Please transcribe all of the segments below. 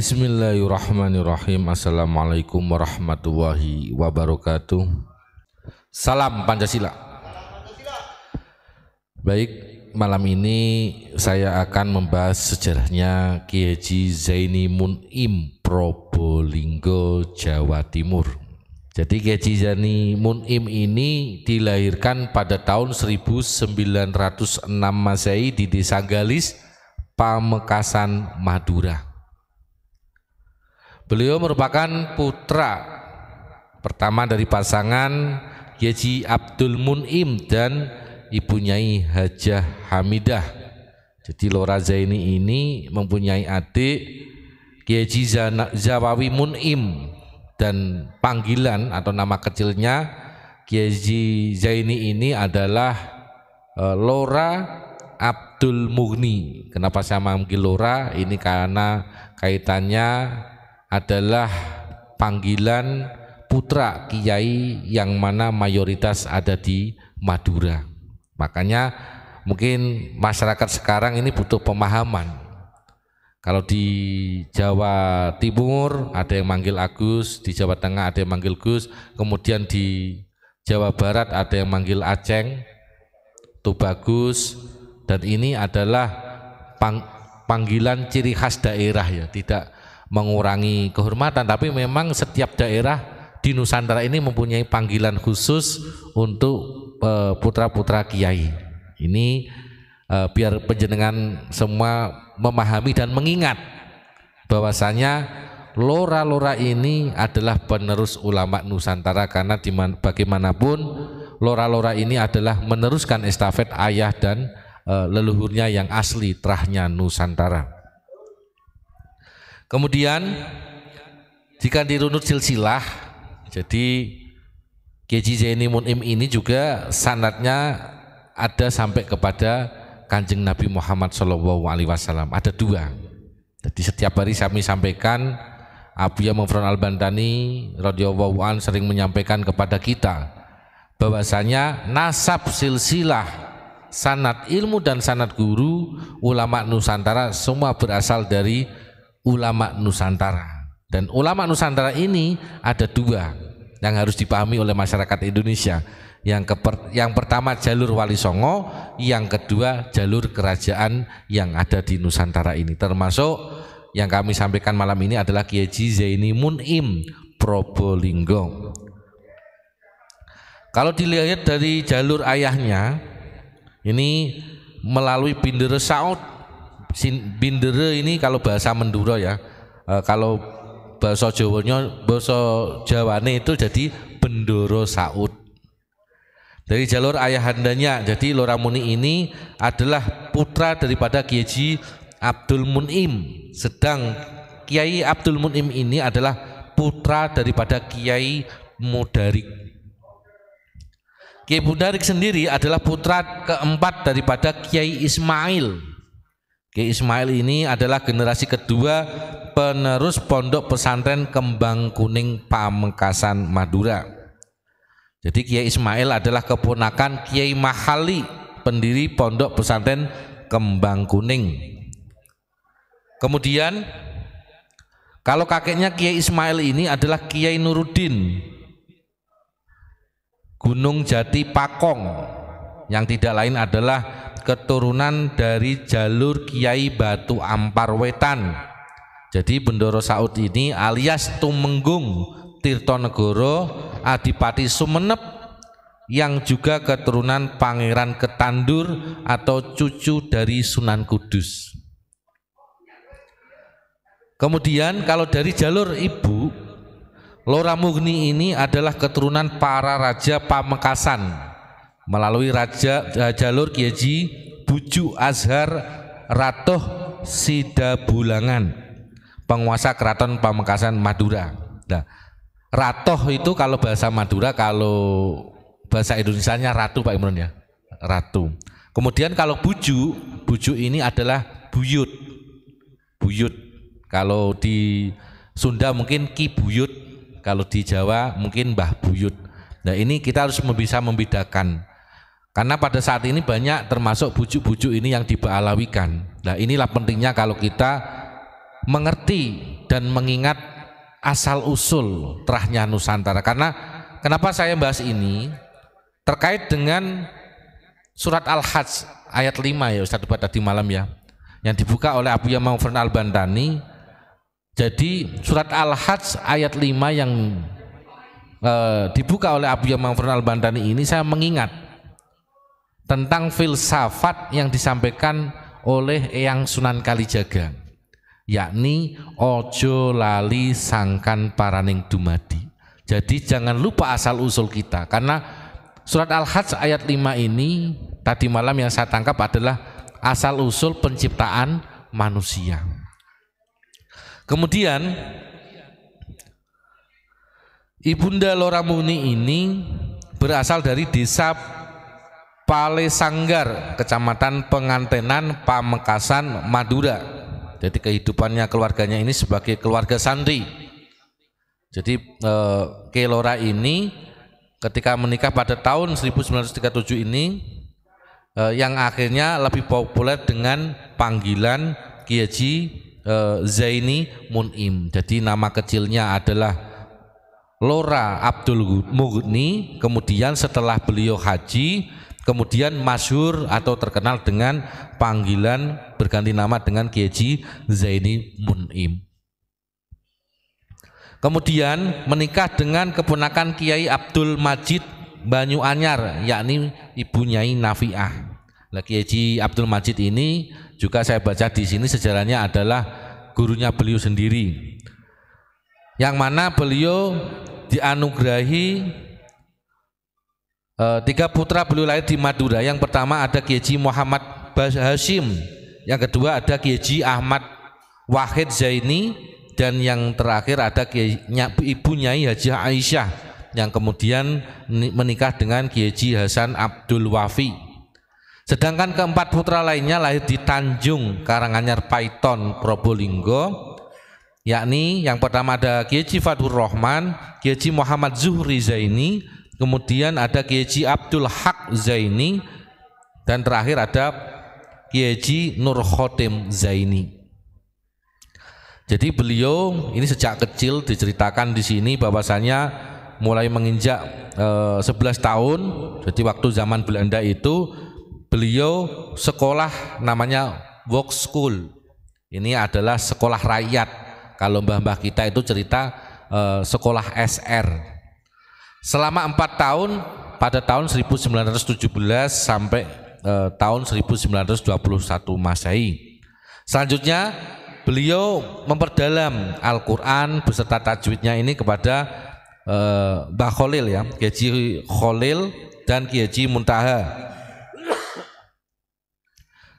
Bismillahirrahmanirrahim. Assalamualaikum warahmatullahi wabarakatuh. Salam Pancasila. Baik, malam ini saya akan membahas sejarahnya Kiai Haji Zaini Mun'im Probolinggo, Jawa Timur. Jadi Kiai Haji Zaini Mun'im ini dilahirkan pada tahun 1906 Masehi di Desa Galis, Pamekasan, Madura. Beliau merupakan putra pertama dari pasangan Kiai Haji Abdul Mun'im dan Ibu Nyai Hajah Hamidah. Jadi Lora Zaini ini mempunyai adik Kiai Haji Zawawi Mun'im dan panggilan atau nama kecilnya Kiai Haji Zaini ini adalah Lora Abdul Mughni. Kenapa saya manggil Lora? Ini karena kaitannya adalah panggilan putra kiai yang mana mayoritas ada di Madura. Makanya mungkin masyarakat sekarang ini butuh pemahaman. Kalau di Jawa Timur ada yang manggil Agus, di Jawa Tengah ada yang manggil Gus, kemudian di Jawa Barat ada yang manggil Aceng, Tubagus, dan ini adalah panggilan ciri khas daerah ya, tidak mengurangi kehormatan, tapi memang setiap daerah di Nusantara ini mempunyai panggilan khusus untuk putra-putra kiai. Ini biar penjenengan semua memahami dan mengingat bahwasanya Lora-lora ini adalah penerus ulama Nusantara, karena bagaimanapun Lora-lora ini adalah meneruskan estafet ayah dan leluhurnya yang asli terahnya Nusantara. Kemudian jika dirunut silsilah, jadi Kiai Haji Zaini Mun'im ini juga sanadnya ada sampai kepada Kanjeng Nabi Muhammad SAW. Ada dua. Jadi setiap hari kami sampaikan, Abuya Mufron Al-Bantani radhiyallahu an sering menyampaikan kepada kita bahwasanya nasab silsilah sanad ilmu dan sanad guru ulama Nusantara semua berasal dari ulama Nusantara. Dan ulama Nusantara ini ada dua yang harus dipahami oleh masyarakat Indonesia. Yang pertama jalur Wali Songo, yang kedua jalur kerajaan yang ada di Nusantara ini. Termasuk yang kami sampaikan malam ini adalah Kiai Haji Zaini Mun'im Probolinggo. Kalau dilihat dari jalur ayahnya, ini melalui Bindere Saud. Bindere ini kalau bahasa Menduro ya, kalau bahasa Jawane itu jadi Bendoro Saud. Dari jalur ayahandanya, jadi Lora Muni ini adalah putra daripada Kiai Haji Abdul Mun'im, sedang Kiai Abdul Mun'im ini adalah putra daripada Kiai Mudarik. Kiai Mudarik sendiri adalah putra keempat daripada Kiai Ismail. Kiai Ismail ini adalah generasi kedua penerus pondok pesantren Kembang Kuning Pamekasan, Madura. Jadi Kiai Ismail adalah keponakan Kiai Mahali, pendiri pondok pesantren Kembang Kuning. Kemudian kalau kakeknya Kiai Ismail ini adalah Kiai Nuruddin Gunung Jati Pakong, yang tidak lain adalah keturunan dari jalur Kiai Batu Ampar Wetan. Jadi Bendoro Saud ini alias Tumenggung Tirtonegoro Adipati Sumenep, yang juga keturunan Pangeran Ketandur atau cucu dari Sunan Kudus. Kemudian kalau dari jalur ibu, Lora Mughni ini adalah keturunan para raja Pamekasan melalui jalur Kiai Haji Bujuk Azhar Ratoh Sidabulangan, penguasa keraton Pamekasan, Madura. Nah, Ratoh itu kalau bahasa Madura, kalau bahasa Indonesianya ratu Pak Imron ya, ratu. Kemudian kalau bujuk ini adalah buyut. Kalau di Sunda mungkin Ki Buyut, kalau di Jawa mungkin Mbah Buyut. Nah, ini kita harus bisa membedakan. Karena pada saat ini banyak termasuk bujuk-bujuk ini yang dibaalawikan. Nah, inilah pentingnya kalau kita mengerti dan mengingat asal usul terahnya Nusantara. Karena kenapa saya bahas ini terkait dengan surat Al-Hajj ayat 5 ya Ustaz tadi malam ya, yang dibuka oleh Abu Ya'mur Al-Bantani. Jadi surat Al-Hajj ayat 5 yang dibuka oleh Abu Ya'mur Al-Bantani ini saya mengingat tentang filsafat yang disampaikan oleh Eyang Sunan Kalijaga, yakni ojo lali sangkan paraning dumadi. Jadi jangan lupa asal usul kita, karena surat Al-Hajj ayat 5 ini tadi malam yang saya tangkap adalah asal usul penciptaan manusia. Kemudian Ibunda Loramuni ini berasal dari desa Palesanggar, Kecamatan Pengantenan, Pamekasan, Madura. Jadi kehidupannya keluarganya ini sebagai keluarga santri. Jadi Kelora ini ketika menikah pada tahun 1937 ini yang akhirnya lebih populer dengan panggilan Kiai Haji Zaini Mun'im. Jadi nama kecilnya adalah Lora Abdul Mughni. Kemudian setelah beliau haji, kemudian masyhur atau terkenal dengan panggilan berganti nama dengan Kiai Haji Zaini Mun'im. Kemudian menikah dengan keponakan Kiai Abdul Majid Banyu Anyar, yakni Ibu Nyai Nafiah. Nah, Kiai Haji Abdul Majid ini juga saya baca di sini sejarahnya adalah gurunya beliau sendiri, yang mana beliau dianugerahi 3 putra beliau lahir di Madura. Yang pertama ada Kiai Haji Muhammad Hashim, yang kedua ada Kiai Haji Ahmad Wahid Zaini, dan yang terakhir ada Ibu Nyai Haji Aisyah yang kemudian menikah dengan Kiai Haji Hasan Abdul Wafi. Sedangkan keempat putra lainnya lahir di Tanjung Karanganyar Paiton Probolinggo, yakni yang pertama ada Kiai Haji Fadhur Rahman, Kiai Haji Muhammad Zuhri Zaini, kemudian ada Kiai Haji Abdul Haq Zaini, dan terakhir ada Kiai Haji Nur Khotim Zaini. Jadi beliau ini sejak kecil diceritakan di sini bahwasanya mulai menginjak 11 tahun, jadi waktu zaman Belanda itu beliau sekolah namanya Work School. Ini adalah sekolah rakyat. Kalau mbah-mbah kita itu cerita sekolah SR. Selama 4 tahun pada tahun 1917 sampai tahun 1921 Masehi. Selanjutnya beliau memperdalam Al-Quran beserta tajwidnya ini kepada Mbah Khalil ya, Kiai Haji Khalil dan Kiai Haji Muntaha.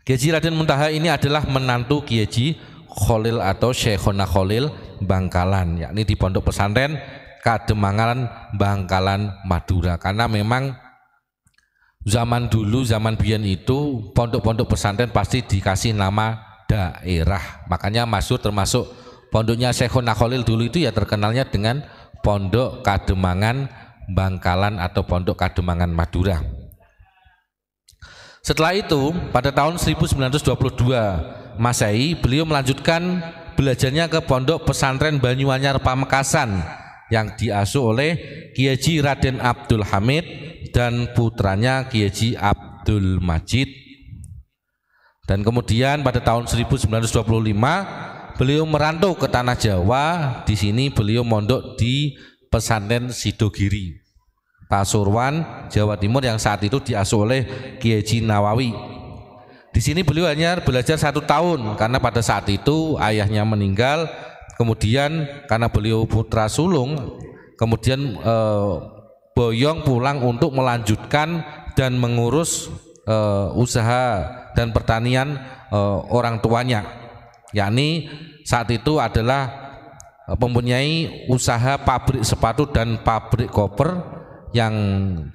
Kiai Haji Raden Muntaha ini adalah menantu Kiai Haji Khalil atau Syekhona Khalil Bangkalan, yakni di Pondok Pesantren Kademangan Bangkalan Madura. Karena memang zaman dulu, zaman biyen itu pondok-pondok pesantren pasti dikasih nama daerah. Makanya masyhur termasuk pondoknya Syekhona Khalil dulu itu ya terkenalnya dengan Pondok Kademangan Bangkalan atau Pondok Kademangan Madura. Setelah itu pada tahun 1922 Masehi beliau melanjutkan belajarnya ke Pondok Pesantren Banyuanyar Pamekasan yang diasuh oleh Kiai Haji Raden Abdul Hamid dan putranya Kiai Haji Abdul Majid. Dan kemudian pada tahun 1925 beliau merantau ke tanah Jawa. Di sini beliau mondok di Pesantren Sidogiri Pasuruan, Jawa Timur, yang saat itu diasuh oleh Kiai Haji Nawawi. Di sini beliau hanya belajar 1 tahun karena pada saat itu ayahnya meninggal. Kemudian karena beliau putra sulung, kemudian boyong pulang untuk melanjutkan dan mengurus usaha dan pertanian orang tuanya, yakni saat itu adalah mempunyai usaha pabrik sepatu dan pabrik koper yang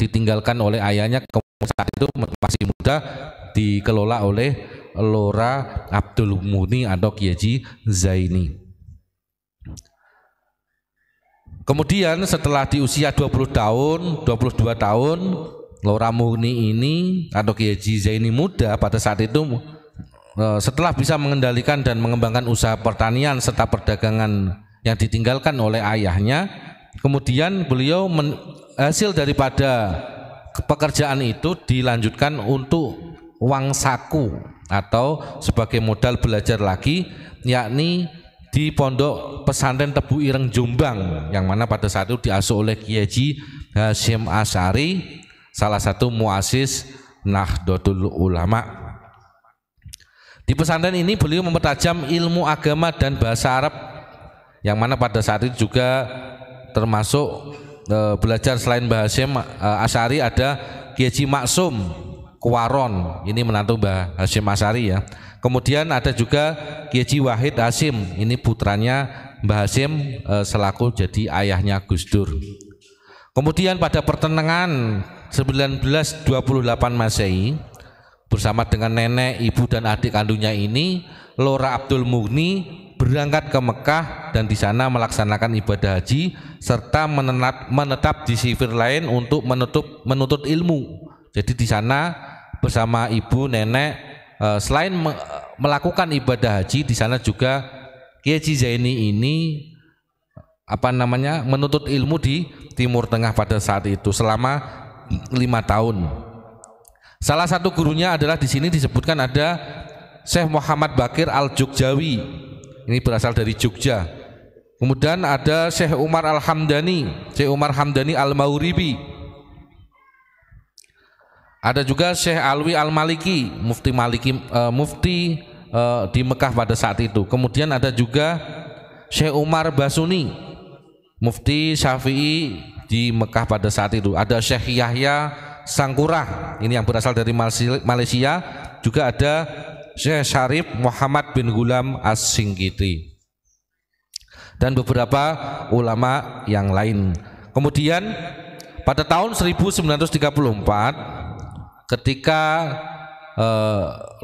ditinggalkan oleh ayahnya. Saat itu masih muda, dikelola oleh Lora Abdul Mughni atau Kiai Haji Zaini. Kemudian setelah di usia 22 tahun Lora Mughni ini atau Kiai Haji Zaini muda pada saat itu setelah bisa mengendalikan dan mengembangkan usaha pertanian serta perdagangan yang ditinggalkan oleh ayahnya, kemudian beliau hasil daripada pekerjaan itu dilanjutkan untuk uang saku atau sebagai modal belajar lagi, yakni di Pondok Pesantren Tebu Ireng Jombang, yang mana pada saat itu diasuh oleh Kiai Haji Hasyim Asy'ari, salah satu muassis Nahdlatul Ulama. Di pesantren ini beliau mempertajam ilmu agama dan bahasa Arab, yang mana pada saat itu juga termasuk belajar selain Mbah Hasyim Asy'ari ada Kiai Haji Maksum Kuwaron, ini menantu Mbah Hasyim Asy'ari ya. Kemudian ada juga Kiai Haji Wahid Hasyim, ini putranya Mbah Hasyim selaku jadi ayahnya Gus Dur. Kemudian pada pertengahan 1928 Masehi, bersama dengan nenek, ibu dan adik kandungnya ini, Lora Abdul Mughni berangkat ke Mekah dan di sana melaksanakan ibadah haji serta menetap di sifir lain untuk menuntut ilmu. Jadi di sana bersama ibu, nenek, selain melakukan ibadah haji, di sana juga Kiai Haji Zaini ini menuntut ilmu di Timur Tengah pada saat itu selama 5 tahun. Salah satu gurunya adalah di sini disebutkan ada Syekh Muhammad Bakir Al-Jogjawi, ini berasal dari Jogja. Kemudian ada Syekh Umar Al-Hamdani, Syekh Umar Hamdani Al-Mauribi. Ada juga Syekh Alwi Al-Maliki, mufti di Mekah pada saat itu. Kemudian ada juga Syekh Umar Basuni, mufti Syafi'i di Mekah pada saat itu. Ada Syekh Yahya Sangkurah, ini yang berasal dari Malaysia. Juga ada Syekh Syarif Muhammad bin Gulam As-Singkiti dan beberapa ulama yang lain. Kemudian pada tahun 1934 ketika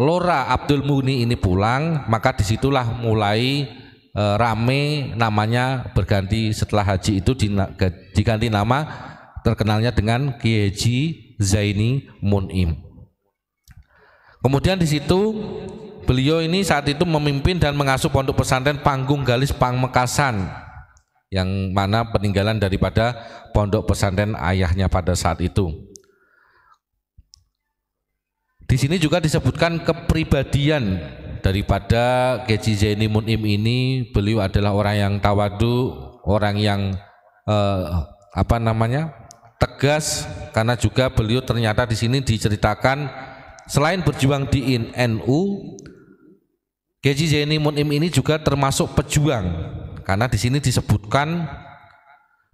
Lora Abdul Mughni ini pulang, maka disitulah mulai rame namanya berganti, setelah haji itu diganti nama, terkenalnya dengan Kiai Haji Zaini Mun'im. Kemudian di situ beliau ini saat itu memimpin dan mengasuh pondok pesantren Panggung Galis Pamekasan, yang mana peninggalan daripada pondok pesantren ayahnya pada saat itu. Di sini juga disebutkan kepribadian daripada Kiai Haji Zaini Mun'im ini. Beliau adalah orang yang tawadu, orang yang tegas, karena juga beliau ternyata di sini diceritakan selain berjuang di NU, Kiai Haji Zaini Mun'im ini juga termasuk pejuang, karena di sini disebutkan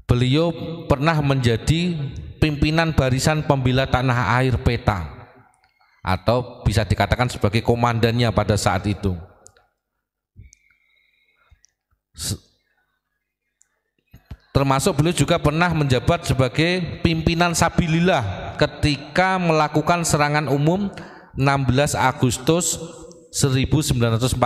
beliau pernah menjadi pimpinan barisan pembela tanah air PETA, atau bisa dikatakan sebagai komandannya pada saat itu. Termasuk beliau juga pernah menjabat sebagai pimpinan Sabilillah ketika melakukan serangan umum 16 Agustus 1947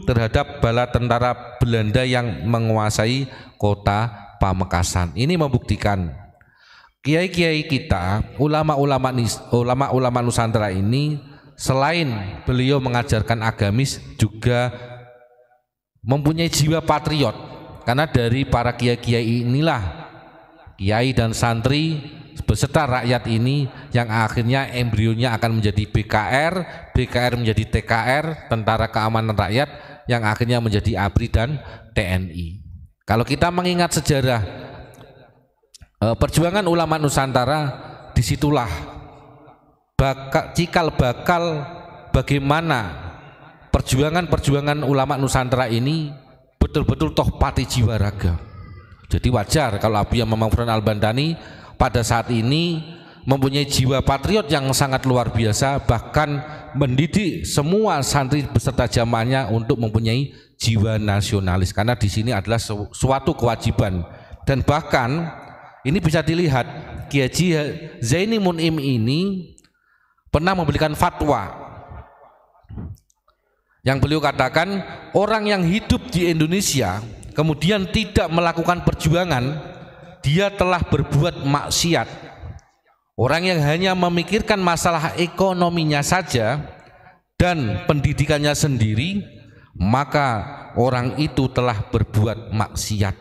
terhadap bala tentara Belanda yang menguasai kota Pamekasan. Ini membuktikan kiai-kiai kita, ulama-ulama Nusantara ini, selain beliau mengajarkan agamis, juga mempunyai jiwa patriot. Karena dari para kiai-kiai inilah, kiai dan santri beserta rakyat ini, yang akhirnya embrionya akan menjadi BKR, BKR menjadi TKR, Tentara Keamanan Rakyat, yang akhirnya menjadi ABRI dan TNI. Kalau kita mengingat sejarah perjuangan ulama Nusantara, disitulah cikal bakal bagaimana perjuangan ulama Nusantara ini betul-betul toh pati jiwa raga. Jadi wajar kalau Habib Muhammad Al-Bantani pada saat ini mempunyai jiwa patriot yang sangat luar biasa, bahkan mendidik semua santri beserta jamaahnya untuk mempunyai jiwa nasionalis, karena di sini adalah suatu kewajiban. Dan bahkan ini bisa dilihat, Kiai Haji Zaini Mun'im ini pernah memberikan fatwa yang beliau katakan, orang yang hidup di Indonesia kemudian tidak melakukan perjuangan, dia telah berbuat maksiat. Orang yang hanya memikirkan masalah ekonominya saja, dan pendidikannya sendiri, maka orang itu telah berbuat maksiat.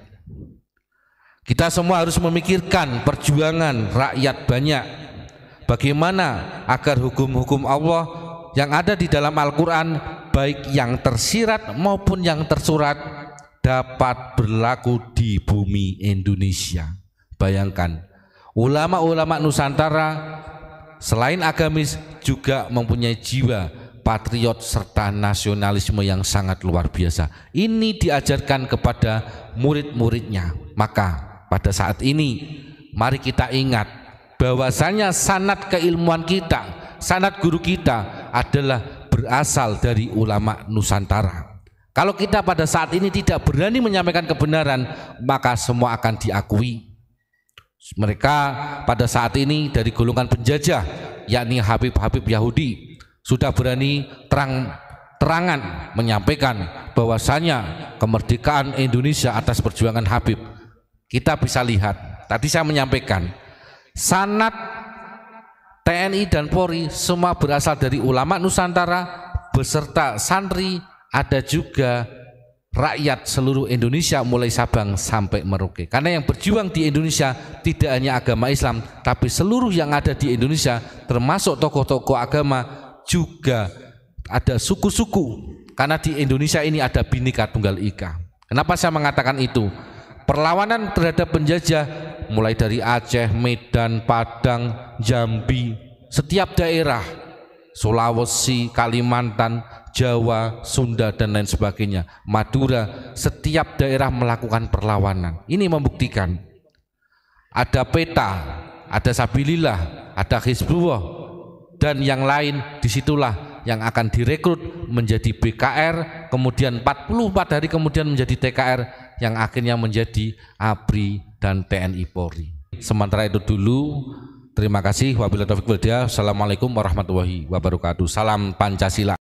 Kita semua harus memikirkan perjuangan rakyat banyak, bagaimana agar hukum-hukum Allah yang ada di dalam Al-Quran, baik yang tersirat maupun yang tersurat, dapat berlaku di bumi Indonesia. Bayangkan, ulama-ulama Nusantara selain agamis juga mempunyai jiwa patriot serta nasionalisme yang sangat luar biasa. Ini diajarkan kepada murid-muridnya. Maka pada saat ini mari kita ingat bahwasanya sanad keilmuan kita, sanad guru kita adalah berasal dari ulama Nusantara. Kalau kita pada saat ini tidak berani menyampaikan kebenaran, maka semua akan diakui. Mereka pada saat ini dari golongan penjajah, yakni Habib-Habib Yahudi, sudah berani terang-terangan menyampaikan bahwasanya kemerdekaan Indonesia atas perjuangan Habib. Kita bisa lihat, tadi saya menyampaikan, sanad TNI dan Polri semua berasal dari ulama Nusantara beserta santri, ada juga rakyat seluruh Indonesia mulai Sabang sampai Merauke. Karena yang berjuang di Indonesia tidak hanya agama Islam, tapi seluruh yang ada di Indonesia termasuk tokoh-tokoh agama, juga ada suku-suku. Karena di Indonesia ini ada Bhinneka Tunggal Ika. Kenapa saya mengatakan itu? Perlawanan terhadap penjajah mulai dari Aceh, Medan, Padang, Jambi, setiap daerah, Sulawesi, Kalimantan, Jawa, Sunda dan lain sebagainya, Madura, setiap daerah melakukan perlawanan. Ini membuktikan ada PETA, ada Sabilillah, ada Hizbullah dan yang lain. Disitulah yang akan direkrut menjadi BKR, kemudian 44 hari kemudian menjadi TKR, yang akhirnya menjadi ABRI dan TNI Polri. Sementara itu dulu, terima kasih. Wabillahi taufiq wal hidayah. Assalamualaikum warahmatullahi wabarakatuh. Salam Pancasila.